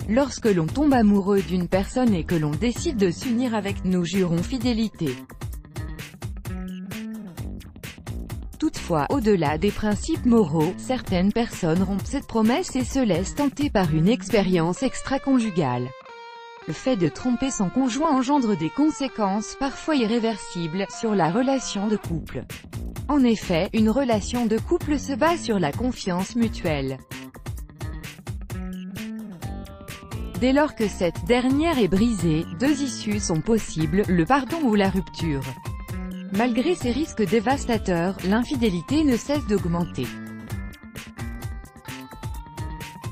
Lorsque l'on tombe amoureux d'une personne et que l'on décide de s'unir avec, nous jurons fidélité. Toutefois, au-delà des principes moraux, certaines personnes rompent cette promesse et se laissent tenter par une expérience extra-conjugale. Le fait de tromper son conjoint engendre des conséquences parfois irréversibles sur la relation de couple. En effet, une relation de couple se base sur la confiance mutuelle. Dès lors que cette dernière est brisée, deux issues sont possibles, le pardon ou la rupture. Malgré ces risques dévastateurs, l'infidélité ne cesse d'augmenter.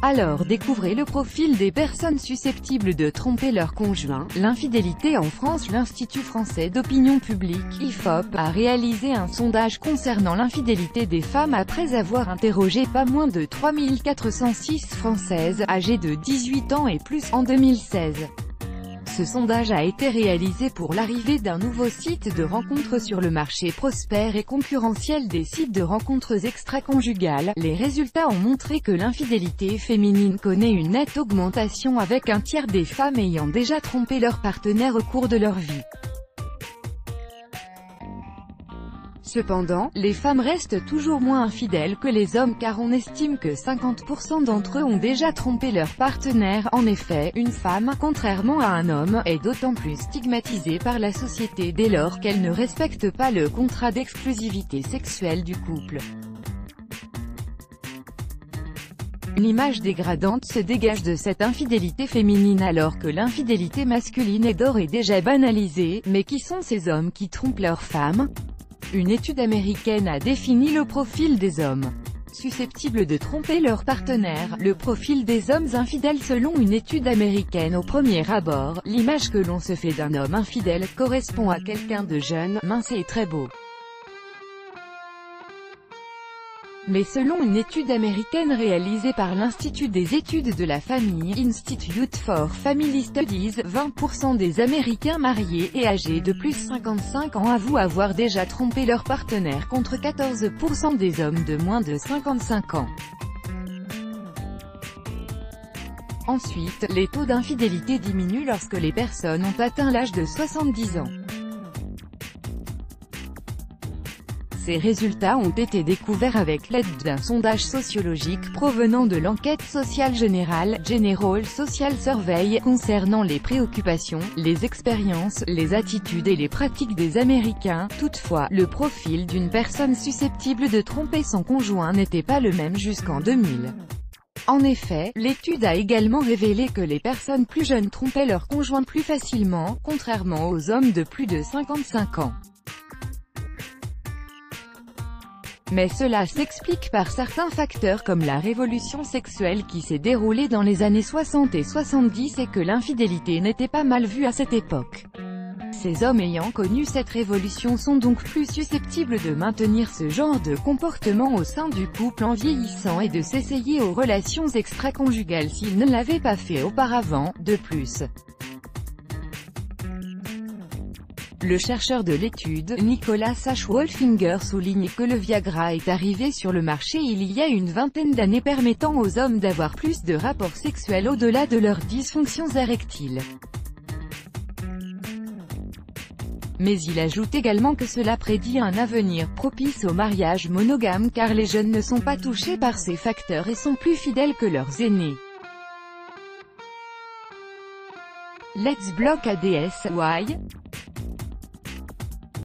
Alors découvrez le profil des personnes susceptibles de tromper leur conjoint. L'infidélité en France. L'Institut français d'opinion publique, IFOP, a réalisé un sondage concernant l'infidélité des femmes après avoir interrogé pas moins de 3406 Françaises, âgées de 18 ans et plus, en 2016. Ce sondage a été réalisé pour l'arrivée d'un nouveau site de rencontres sur le marché prospère et concurrentiel des sites de rencontres extra-conjugales. Les résultats ont montré que l'infidélité féminine connaît une nette augmentation, avec un tiers des femmes ayant déjà trompé leur partenaire au cours de leur vie. Cependant, les femmes restent toujours moins infidèles que les hommes, car on estime que 50% d'entre eux ont déjà trompé leur partenaire. En effet, une femme, contrairement à un homme, est d'autant plus stigmatisée par la société dès lors qu'elle ne respecte pas le contrat d'exclusivité sexuelle du couple. Une image dégradante se dégage de cette infidélité féminine, alors que l'infidélité masculine est d'ores et déjà banalisée. Mais qui sont ces hommes qui trompent leurs femmes? Une étude américaine a défini le profil des hommes susceptibles de tromper leur partenaire. Le profil des hommes infidèles. Selon une étude américaine, au premier abord, l'image que l'on se fait d'un homme infidèle correspond à quelqu'un de jeune, mince et très beau. Mais selon une étude américaine réalisée par l'Institut des études de la famille, Institute for Family Studies, 20% des Américains mariés et âgés de plus de 55 ans avouent avoir déjà trompé leur partenaire, contre 14% des hommes de moins de 55 ans. Ensuite, les taux d'infidélité diminuent lorsque les personnes ont atteint l'âge de 70 ans. Ces résultats ont été découverts avec l'aide d'un sondage sociologique provenant de l'enquête sociale générale, General Social Survey, concernant les préoccupations, les expériences, les attitudes et les pratiques des Américains. Toutefois, le profil d'une personne susceptible de tromper son conjoint n'était pas le même jusqu'en 2000. En effet, l'étude a également révélé que les personnes plus jeunes trompaient leur conjoint plus facilement, contrairement aux hommes de plus de 55 ans. Mais cela s'explique par certains facteurs comme la révolution sexuelle qui s'est déroulée dans les années 60 et 70 et que l'infidélité n'était pas mal vue à cette époque. Ces hommes ayant connu cette révolution sont donc plus susceptibles de maintenir ce genre de comportement au sein du couple en vieillissant et de s'essayer aux relations extra-conjugales s'ils ne l'avaient pas fait auparavant. De plus, le chercheur de l'étude, Nicholas H. Wolfinger, souligne que le Viagra est arrivé sur le marché il y a une vingtaine d'années, permettant aux hommes d'avoir plus de rapports sexuels au-delà de leurs dysfonctions érectiles. Mais il ajoute également que cela prédit un avenir propice au mariage monogame car les jeunes ne sont pas touchés par ces facteurs et sont plus fidèles que leurs aînés. Let's block ADS. Why?